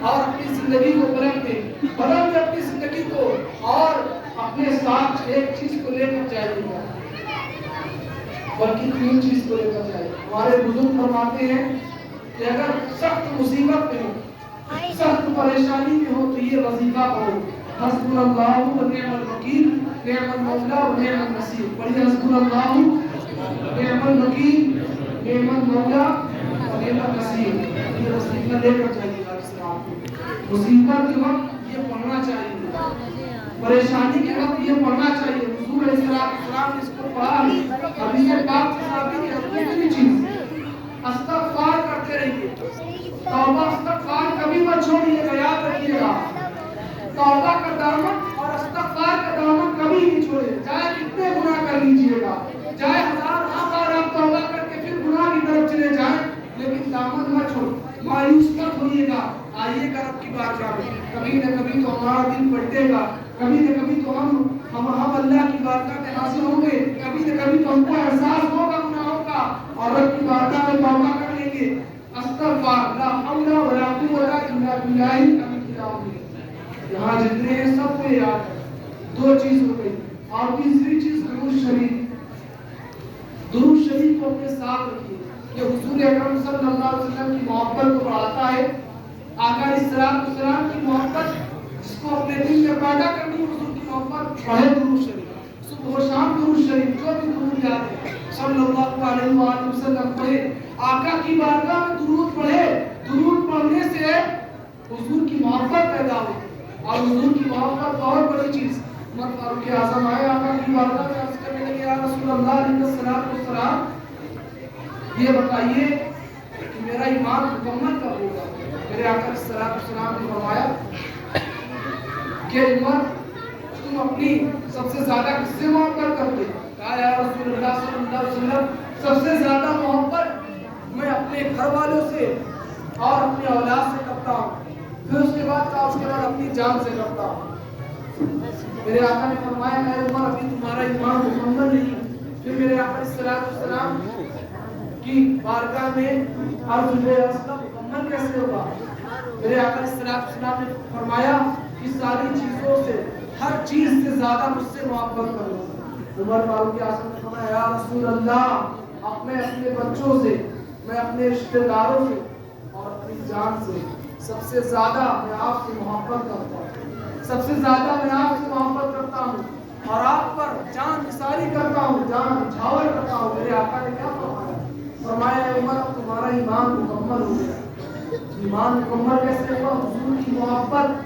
اور اپنی زندگی کو بدل دے اپنی زندگی کو، اور اپنے ساتھ ایک چیز کو لے کر جائیے گا، بلکہ 3 چیز کو لے کر جائیے. ہمارے بزرگ فرماتے ہیں کہ اگر سخت مصیبت میں ہو، سخت پریشانی میں ہو تو یہ وظیفہ پڑھو، حسبنا اللہ و نعم الوکیل نعم المولا و نعم النصیر. پڑھیے حسبنا اللہ نعم الوکیل نعم المولا و نعم النصیر. یہ وظیفہ لے کر جائیے گا. اس رات مصیبت کے وقت یہ پڑھنا چاہیے، پریشانی کے وقت یہ پڑھنا چاہیے. حضور علیہ السلام نے اس کو پڑھا. حدیث پاک سے ثابت ہے. دوسری چیز استغفار کرتے رہیے. توبہ استغفار کبھی مت چھوڑیے گا، یاد رکھیے گا. توبہ کا دامن اور استغفار کا دامن کبھی نہیں چھوڑے، چاہے کتنے گناہ کر لیجیے گا، چاہے 1000 بار آپ توبہ کر کے پھر گناہ کی طرف چلے جائیں، لیکن دامن مت چھوڑ، مایوس مت ہوئیے گا. آئیے گا رب کی بارگاہ میں. کبھی نہ کبھی تو ہمارا دل پلٹے گا، کبھی نہ کبھی تو ہم اللہ کی بارگاہ میں حاضر ہوں گے، کبھی نہ کبھی تو ہم کو احساس ہوگا گناہوں کا، اور رب کی بارگاہ میں توبہ کر لیں گے. استغفار لا حول ولا قوت الا باللہ العلی العظیم. یہاں جتنے ہیں سب کو یاد ہے. 2 چیز ہو گئی. اور تیسری چیز درود شریف. درود شریف کو اپنے ساتھ رکھیے. یہ حضور اکرم صلی اللہ علیہ وسلم کی محبت کو بڑھاتا ہے. آقا علیہ السلام کی محبت جس کو اپنے دل میں پیدا کرنی، حضور کی محبت، پڑھے درود شریف. صبح و شام درود شریف، جو بھی درود یاد ہے صلی اللہ علیہ وآلہ وسلم پڑھے. آقا کی بارگاہ میں درود پڑھے. درود پڑھنے سے حضور کی محبت پیدا ہوئی. اور حضور کی محبت بہت بڑی چیز. عمر فاروق اعظم آئے آقا کی بارگاہ میں عرض کرنے لگے، یا رسول اللہ علیہ السلام، یہ بتائیے کہ میرا ایمان مکمل کب ہوگا؟ میرے آقا علیہ السلام نے فرمایا کہ عمر، تم اپنی سب سے زیادہ کس سے محبت کرتے؟ کہا یا رسول اللہ صلی اللہ علیہ وسلم، سب سے زیادہ محبت میں اپنے گھر والوں سے اور اپنی اولاد سے کرتا ہوں. پھر اس کے بعد اپنی جان سے کرتا ہوں. میرے آقا نے فرمایا اے عمر، ابھی تمہارا ایمان مکمل نہیں. پھر میرے آقا علیہ السلام کی بارگاہ میں عرض ہوئے، مکمل کیسے ہوگا؟ میرے آقا علیہ السلام نے فرمایا کہ ساری چیزوں سے، ہر چیز سے زیادہ مجھ سے محبت کرو. عمر فاروق اعظم نے فرمایا یا رسول اللہ، میں اپنے بچوں سے، میں اپنے رشتہ داروں سے اور اپنی جان سے سب سے زیادہ میں آپ سے محبت کرتا ہوں، سب سے زیادہ میں آپ سے محبت کرتا ہوں، اور آپ پر جان نثاری کرتا ہوں، جان نچھاور کرتا ہوں. میرے آقا نے کیا فرمایا؟ فرمایا اے عمر، تمہارا ایمان مکمل ہو گیا. ایمان مکمل کیسے ہوا؟ حضور کی محبت.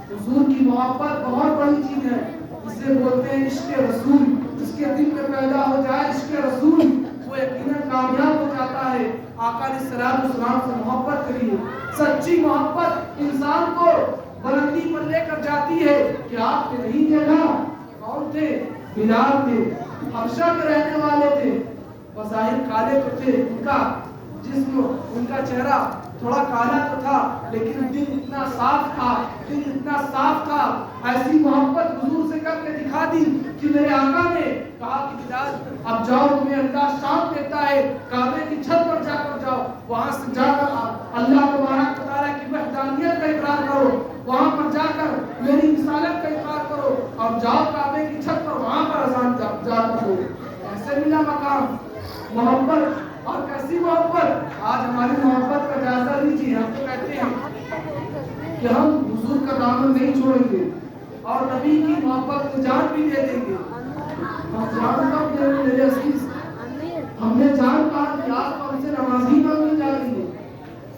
حضور کی محبت بہت بڑی چیز ہے. اسے بولتے ہیں عشق رسول. جس کے دل میں پیدا ہو جائے عشق رسول، وہ یقیناً کامیاب ہو جاتا ہے. آقا علیہ السلام سے محبت کریے. سچی محبت انسان کو بلندی پر لے کر جاتی ہے. کہ آپ نے نہیں دیکھا کون تھے؟ بلال تھے، حبشہ کے رہنے والے تھے، بظاہر کالے تو تھے، ان کا جسم، ان کا چہرہ تھوڑا کالا تو تھا، لیکن دل اتنا صاف تھا، دل اتنا صاف تھا. ایسی محبت حضور سے کر کے دکھا دی کہ میرے آقا نے کہا کہ بلال اب جاؤ، تمہیں اللہ شان دیتا ہے، کعبے کی چھت پر جا کر جاؤ، وہاں سے جا کر اللہ تبارک و تعالیٰ کی وحدانیت کا اقرار کرو، وہاں پر جا کر میری رسالت کا اقرار کرو، اور جاؤ کعبے کی چھت پر، وہاں پر اذان جا کر ہو. ایسے ملا مقام محبت. اور کیسی محبت؟ آج ہماری محبت کا جائزہ لیجیے. ہم تو کہتے ہیں کہ ہم حضور کا دامن نہیں چھوڑیں گے اور نبی کی محبت کو جان بھی دے دیں گے. ہم جان کب دیں گے میرے عزیز؟ ہم نے جان کہا کہ آپ ہم سے نمازی مانگی جا رہی ہے،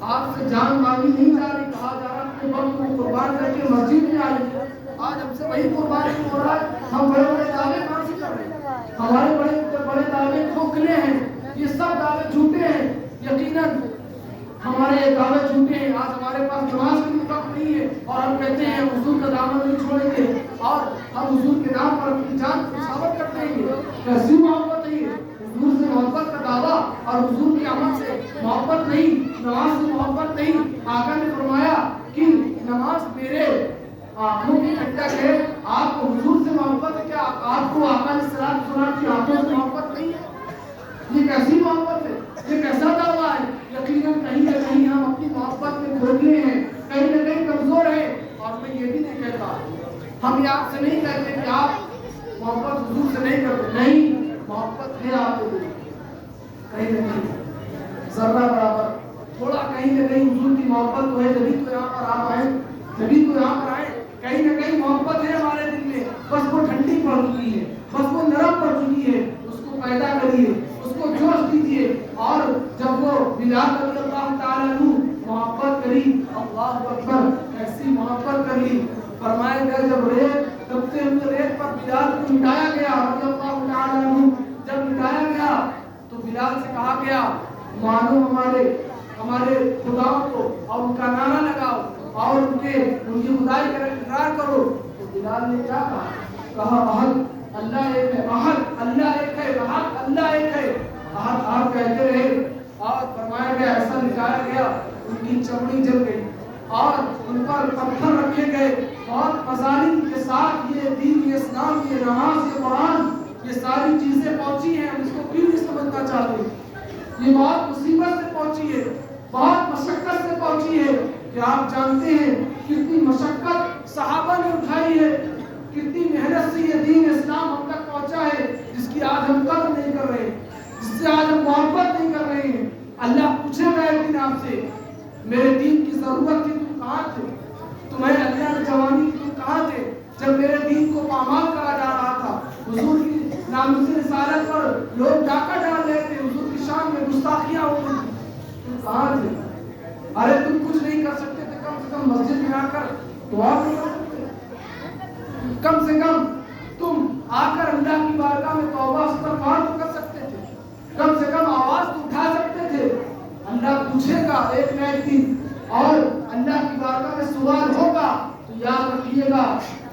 آپ سے جان مانگی نہیں جا رہی. کہا جا رہا اپنے وقت کو قربان کر کے مسجد میں آئی ہے. آج ہم سے وہی قربان نہیں ہو رہا ہے. ہم بڑے بڑے دعوے کہاں سے کر رہے ہیں؟ ہمارے بڑے دعوے کھوکھلے ہیں. یہ سب دعوے جھوٹے ہیں. یقیناً ہمارے دعوے جھوٹے ہیں. آج ہمارے پاس نماز کی وقت نہیں ہے اور ہم کہتے ہیں حضور کا دامن نہیں چھوڑیں گے اور ہم حضور کے نام پر اپنی جان کو ثابت کرتے ہیں. کیسی محبت ہے؟ حضور سے محبت کا دعویٰ اور حضور کے عمل سے محبت نہیں، نماز سے محبت نہیں. آقا نے فرمایا کہ نماز میرے آنکھوں کی ٹھنڈک ہے. آپ کو حضور سے محبت ہے کیا؟ آپ کو آقا علیہ السلام کی آنکھوں سے محبت نہیں ہے؟ یہ کیسی محبت ہے؟ یہ کیسا دعویٰ ہے؟ یقیناً کہیں نہ کہیں ہم اپنی محبت میں کھوکھلے ہیں. کہیں نہ کہیں کمزور ہے. اور میں یہ بھی نہیں کہتا, ہم یہ آپ سے نہیں کہتے کہ آپ محبت حضور سے نہیں کرتے, نہیں, محبت ہے آپ کو کہیں نہ کہیں ذرہ برابر تھوڑا کہیں نہ کہیں حضور کی محبت تو ہے, جبھی تو یہاں پر آپ آئے, جبھی تو یہاں پر آئے. کہیں نہ کہیں محبت ہے ہمارے دل میں, بس وہ ٹھنڈی پڑ چکی ہے, بس وہ نرم پڑ چکی ہے. اس کو پیدا کریے, اس کو جوش دیجیے. اور جب وہ بلال رضی اللہ تعالیٰ عنہ محبت کری, اللہ اکبر, ایسی محبت کر لی, فرمایا گیا جب ریت دبتے ہوئے ریت پر بلال کو مٹایا گیا رضی اللہ تعالیٰ عنہ, جب مٹایا گیا تو بلال سے کہا گیا مانو ہمارے خداؤں کو اور ان کا نعرہ لگاؤ اور ان کی خدائی کا اقرار کرو. تو بلال نے کیا کہا احد اللہ ایک ہے, احد اللہ ایک ہے, احد اللہ ایک ہے, احد آپ کہتے رہے. اور فرمایا گیا ایسا نکالا گیا ان کی چمڑی جل گئی اور ان پر پتھر رکھے گئے, بہت مظالم کے ساتھ یہ دین, یہ اسلام, یہ نماز, یہ قرآن, یہ ساری چیزیں پہنچی ہیں. ہم اس کو کیوں نہیں سمجھنا چاہتے, یہ بہت مصیبت سے پہنچی ہے, بہت مشقت سے پہنچی ہے. کہ آپ جانتے ہیں کتنی مشقت صحابہ نے اٹھائی ہے, کتنی محنت سے یہ دین اسلام ہم تک پہنچا ہے, جس کی آج ہم قدر نہیں کر رہے, جس سے آج ہم محبت نہیں کر رہے ہیں. اللہ پوچھے گا ایک دن آپ سے, میرے دین کی ضرورت تھی تم کہاں تھے, تمہیں اللہ نے جوانی تھی تم کہاں تھے, جب میرے دین کو پامال کرا جا رہا تھا, حضور کی ناموس رسالت پر لوگ ڈاکہ ڈال رہے تھے, حضور کی شان میں گستاخیاں ہو رہی تھی, تم کہاں تھے. ارے تم کچھ نہیں کر سکتے تھے, کم سے کم مسجد میں آ کر دعا نہیں کر سکتے, کم سے کم تم آ کر اللہ کی بارگاہ میں توبہ استغفار تو کر سکتے تھے, کم سے کم آواز تو اٹھا سکتے تھے. اللہ پوچھے گا ایک نہ ایک دن, اور اللہ کی بارگاہ میں سوال ہوگا. تو یاد رکھیے گا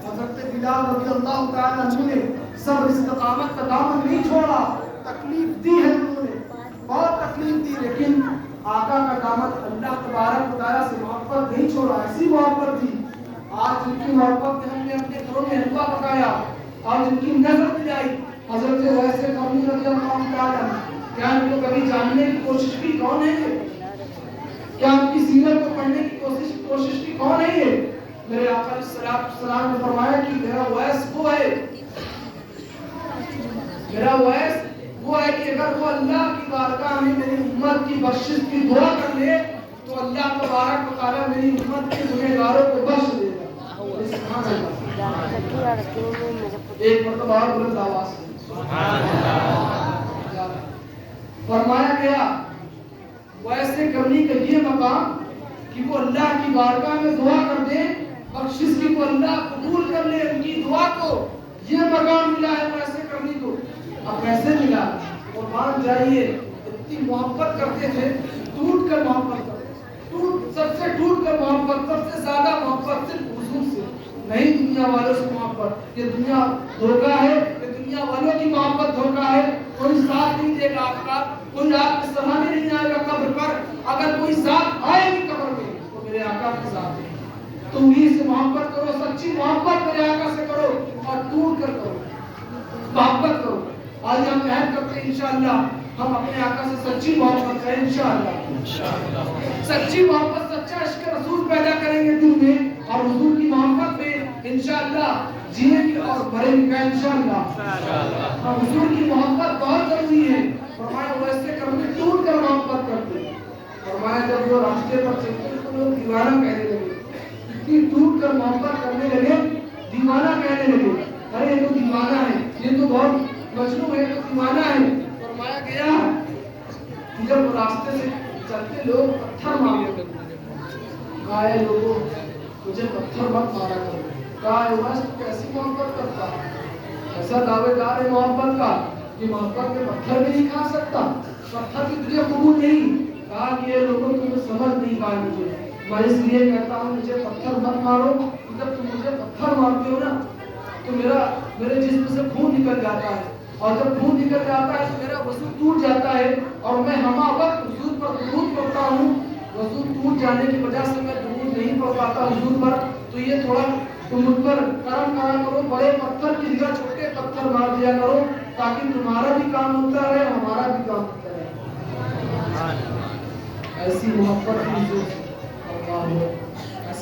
حضرت بلال رضی اللہ تعالیٰ عنہ نے صبر استقامت کا دامن نہیں چھوڑا, تکلیف دی ہے انہوں نے, بہت تکلیف دی, لیکن آقا کا دامن اللہ تبارک و تعالیٰ سے محبت نہیں چھوڑا. ایسی محبت تھی, آج جن کی محبت میں ہم نے اپنے گھروں میں حلوہ پکایا اور جن کی نظر دلائی حضرت ویسے قومی رضی اللہ تعالیٰ, کیا ان کو کبھی جاننے کی کوشش کی کون ہے یہ, کیا ان کی سیرت کو پڑھنے کی کوشش کی کون ہے یہ. میرے آقا علیہ الصلوۃ والسلام نے فرمایا کہ میرا ویس وہ ہے, میرا ویس وہ ہے کہ اگر وہ اللہ کی بارگاہ میں میری امت کی بخشش کی دعا کر لے تو اللہ تبارک و تعالیٰ میری امت کے گنہگاروں کو بخش دے گا. ایک مرتبہ اور بلند آواز فرمایا گیا ویسے کرنی کا یہ مقام کہ وہ اللہ کی بارگاہ میں دعا کر دے, بخشش کی وہ اللہ قبول کر لے ان کی دعا کو, یہ مقام ملا ہے ویسے کرنی کو. اب کیسے ملا, اور مان جائیے اتنی محبت کرتے تھے, ٹوٹ کر محبت کرتے, سب سے ٹوٹ کر محبت, سب سے زیادہ محبت صرف حضور سے, نہیں دنیا والوں سے محبت. یہ دنیا دھوکہ ہے, یہ دنیا والوں کی محبت دھوکہ ہے. کوئی ساتھ نہیں دے گا آپ کا, کوئی آپ کے سراہنے نہیں آئے گا قبر پر, اگر کوئی ساتھ آئے بھی قبر میں تو میرے آقا کے ساتھ ہے. تم ہی سے محبت کرو, سچی محبت میرے آقا سے کرو اور ٹوٹ کر کرو, محبت کرو. آج ہم عہد کرتے ہیں انشاءاللہ ہم اپنے آقا سے سچی محبت کریں انشاءاللہ, سچی محبت, سچا عشق رسول پیدا کریں گے دل میں, اور حضور کی محبت میں انشاءاللہ جیئیں گے اور بھریں گے انشاءاللہ. حضور کی محبت بہت ضروری ہے. فرمایا ویسے کرنے ٹوٹ کر محبت کرتے, فرمایا جب وہ راستے پر چلتے تو لوگ دیوانہ کہنے لگے, اتنی ٹوٹ کر محبت کرنے لگے, دیوانہ کہنے لگے, ارے یہ تو دیوانہ ہے, یہ تو بہت مجنون ہے, تو دیوانہ ہے. فرمایا گیا جب وہ راستے سے چلتے لوگ پتھر مارنے لگے, کہا اے لوگوں مجھے پتھر مت مارا کرو. کہا اے ویس تو کیسی محبت کرتا, ایسا دعوے دار ہے محبت کا کہ محبت میں پتھر بھی نہیں کھا سکتا, پتھر بھی تجھے قبول نہیں. کہا کہ یہ لوگوں تمہیں سمجھ نہیں پائے مجھے, میں اس لیے کہتا ہوں مجھے پتھر مت مارو. جب تم مجھے پتھر مارتے ہو نا تو میرے جسم سے خون نکل جاتا ہے, اور جب خون نکل جاتا ہے تو میرا وضو ٹوٹ جاتا ہے, اور میں ہمہ وقت حضور پر درود پڑھتا ہوں. وضو ٹوٹ جانے کی وجہ سے میں درود نہیں پڑھ پاتا حضور پر, تو یہ تھوڑا تم مجھ پر کرم کرو, بڑے پتھر کی جگہ چھوٹے پتھر مار دیا کرو, تاکہ تمہارا بھی کام ہوتا رہے, ہمارا بھی کام ہوتا رہے. ایسی محبت حضور اللہ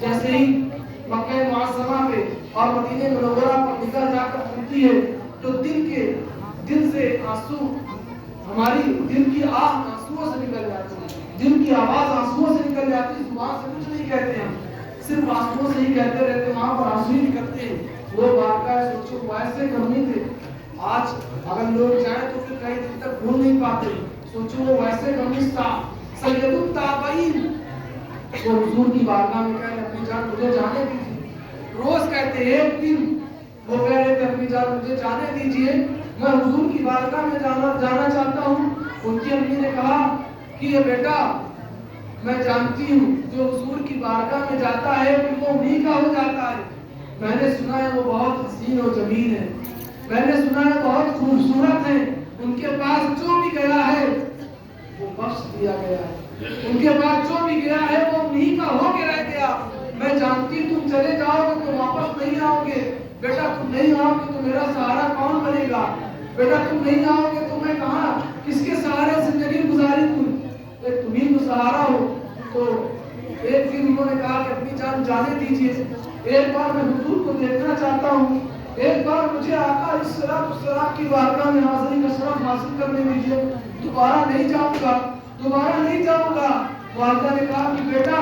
جیسے ہی مکہ معظمہ پہ اور مدینہ منورہ پر نگاہ جا کر پڑتی ہے تو دل سے آنسو، ہماری دل کی آہ آنسوؤں سے نکل جاتی ہے، دل کی آواز آنسوؤں سے نکل جاتی ہے، زبان سے کچھ نہیں کہتے ہم، صرف آنسوؤں سے ہی کہتے رہتے، وہاں پر آنسو ہی نکلتے ہیں۔ وہ بارگاہ سوچو ویسے کرنی تھے، آج اگر لوگ جائیں تو پھر کئی دن تک بھول نہیں پاتے، سوچو وہ ویسے کرنی تھا۔ سید التابعین وہ حضور کی بارگاہ میں کہہ رہے اپنی جان مجھے جانے دیجیے، روز کہتے ایک دن وہ کہہ رہے تھے اپنی جان مجھے جانے دیجیے، میں حضور کی بارگاہ میں جانا چاہتا ہوں۔ ان کی امی نے کہا کہ یہ بیٹا میں جانتی ہوں جو حضور کی بارگاہ میں جاتا ہے پھر وہ انہی کا ہو جاتا ہے، میں نے سنا ہے وہ بہت حسین و جمیل ہے، میں نے سنا ہے بہت خوبصورت ہے، ان کے پاس جو بھی گیا ہے وہ بخش دیا گیا ہے، ان کے پاس جو بھی گیا ہے وہ انہی کا ہو کے رہ گیا، میں جانتی تم چلے جاؤ گے تو واپس نہیں آؤ گے، بیٹا تم نہیں آؤ گے تو میرا سہارا کون بنے گا، بیٹا تم نہیں آؤ گے تو میں کہاں کس کے سہارے زندگی گزاری تم ہی تو سہارا ہو۔ تو ایک دن انہوں نے کہا کہ اپنی جان جانے دیجیے، ایک بار میں حضور کو دیکھنا چاہتا ہوں، ایک بار مجھے آقا السلام کی بارگاہ میں حاضری کا شرف حاصل کرنے دیجیے، دوبارہ نہیں جاؤں گا، دوبارہ نہیں جاؤں گا۔ والدہ نے کہا کہ بیٹا،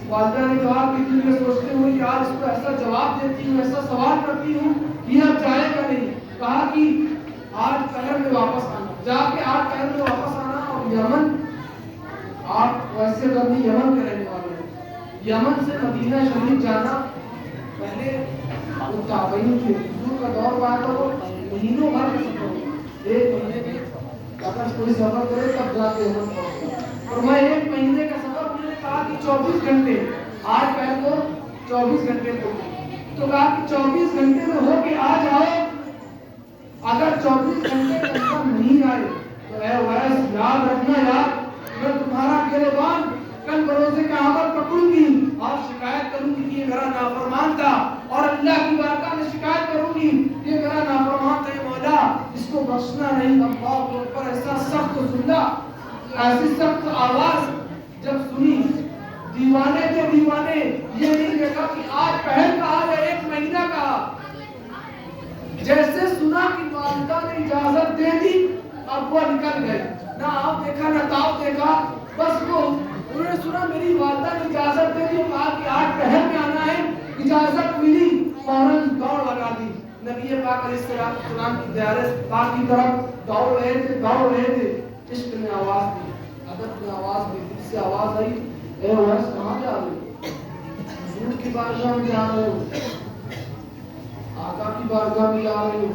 والدہ نے کہا کہ دل میں سوچتے ہوئے کہ آج اس کو ایسا جواب دیتی ہوں، ایسا سوال کرتی ہوں کہ اب جائے گا نہیں، کہا کہ آج پہر میں واپس آنا، جا کے آج پہر میں واپس آنا، اور یمن آپ ویسے بندی یمن کے رہنے والے ہیں، یمن سے مدینہ شریف جانا پہلے وہ تابعین تھے، حضور کا دور پایا تھا، وہ مہینوں بھر کے سفر ہوگا، ایک مہینے کے اگر کوئی سفر کرے تب جا کے یمن پہنچتا، اور میں ایک مہینے کا سفر انہوں نے کہا کہ 24 گھنٹے، آج پہلے کو 24 گھنٹے تو کہا کہ 24 گھنٹے میں ہو کے آ جاؤ، اگر 24 گھنٹے کے اندر نہیں آئے تو اے ویس یاد رکھنا یار، میں تمہارا گریبان کل بروز قیامت پکڑوں گی اور شکایت کروں گی کہ یہ میرا نافرمان تھا، اور اللہ کی بارگاہ میں شکایت کروں گی یہ میرا نافرمان تھا، مولا اس کو بخشنا نہیں۔ اللہ پر ایسا سخت سننا، ایسی سخت آواز جب سنی، دیوانے تھے دیوانے، یہ نہیں دیکھا کہ آج پہل کہا یا ایک مہینہ کہا، جیسے سنا کہ والدہ نے اجازت دے دی اب وہ نکل گئے، نہ آپ دیکھا نہ تاؤ دیکھا، بس وہ انہوں نے سنا میری والدہ نے اجازت دے دی، کہا کہ آج پہر میں آنا ہے، اجازت ملی، فوراً دوڑ لگا دی، نبی پاک علیہ السلام کی زیارت پاک کی طرف دوڑ رہے تھے، عشق نے آواز دی، ادب نے آواز دی، دل سے آواز آئی، اے ویس کہاں جا رہے ہو؟ حضور کی بارگاہ میں جا رہے ہو، آقا کی بارگاہ میں جا رہے ہو،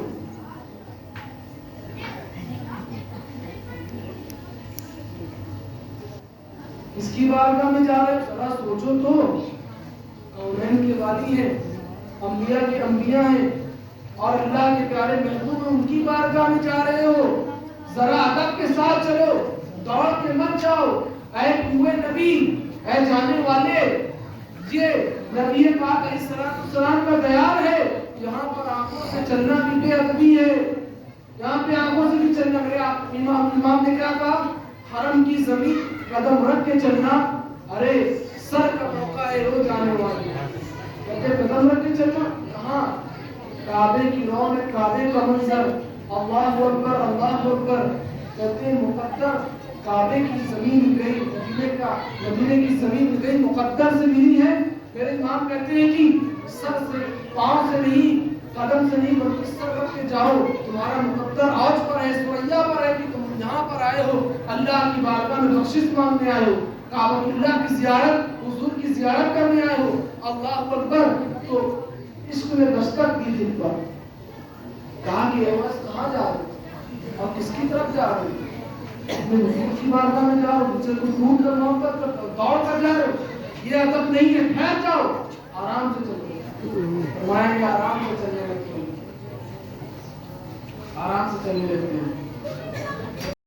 اس کی بارگاہ میں جا رہے ہو، ذرا سوچو تو، کونین کے والی ہیں، انبیاء کے انبیاء ہیں، اور اللہ کے پیارے محبوب ہیں، ان کی بارگاہ میں جا رہے ہو، ذرا ادب کے ساتھ چلو، دوڑ کے مت جاؤ، اے کوئے نبی، اے جانے والے، یہ نبی پاک علیہ السلام کا دیار ہے، یہاں پر آنکھوں سے چلنا بھی بے ادبی ہے، یہاں پہ آنکھوں سے بھی چلنا، میرے امام نے کیا کہا، حرم کی زمین قدم رکھ کے چلنا، ارے سر کا موقع ہے رو جانے والے، کہتے قدم رکھ کے چلنا، کہاں کعبے کی رونق، کعبے کا منظر، اللہ اکبر اللہ اکبر، کہتے مقدر کعبے کی زمین گئی، مدینے کی زمین گئی، مقدر سے ملی ہے، میرے امام کہتے ہیں کہ سر سے پاؤں سے نہیں، قدم سے نہیں، بلکہ سر رکھ کے جاؤ، تمہارا مقدر اوج پر ہے، سوریا پر ہے کہ تم یہاں پر آئے ہو، اللہ کی بارگاہ میں بخشش مانگنے آئے ہو، کعبۃ اللہ کی زیارت، حضور کی زیارت کرنے آئے ہو، اللہ اکبر، تو عشق نے دستک دی دل پر، کہا کہ اے ویس کہاں جا رہے اور کس کی طرف جا رہے ہو؟ میں حضور کی بارگاہ میں جا رہا ہوں، مجھ سے کوئی ڈھونڈ کر محبت کرتا ہوں، دوڑ کر جا رہے ہو، یہ ادب نہیں ہے، ٹھہر جاؤ، آرام سے چلو، فرمایا کہ آرام سے چلنے لگتے ہیں، آرام سے چلنے لگتے ہیں۔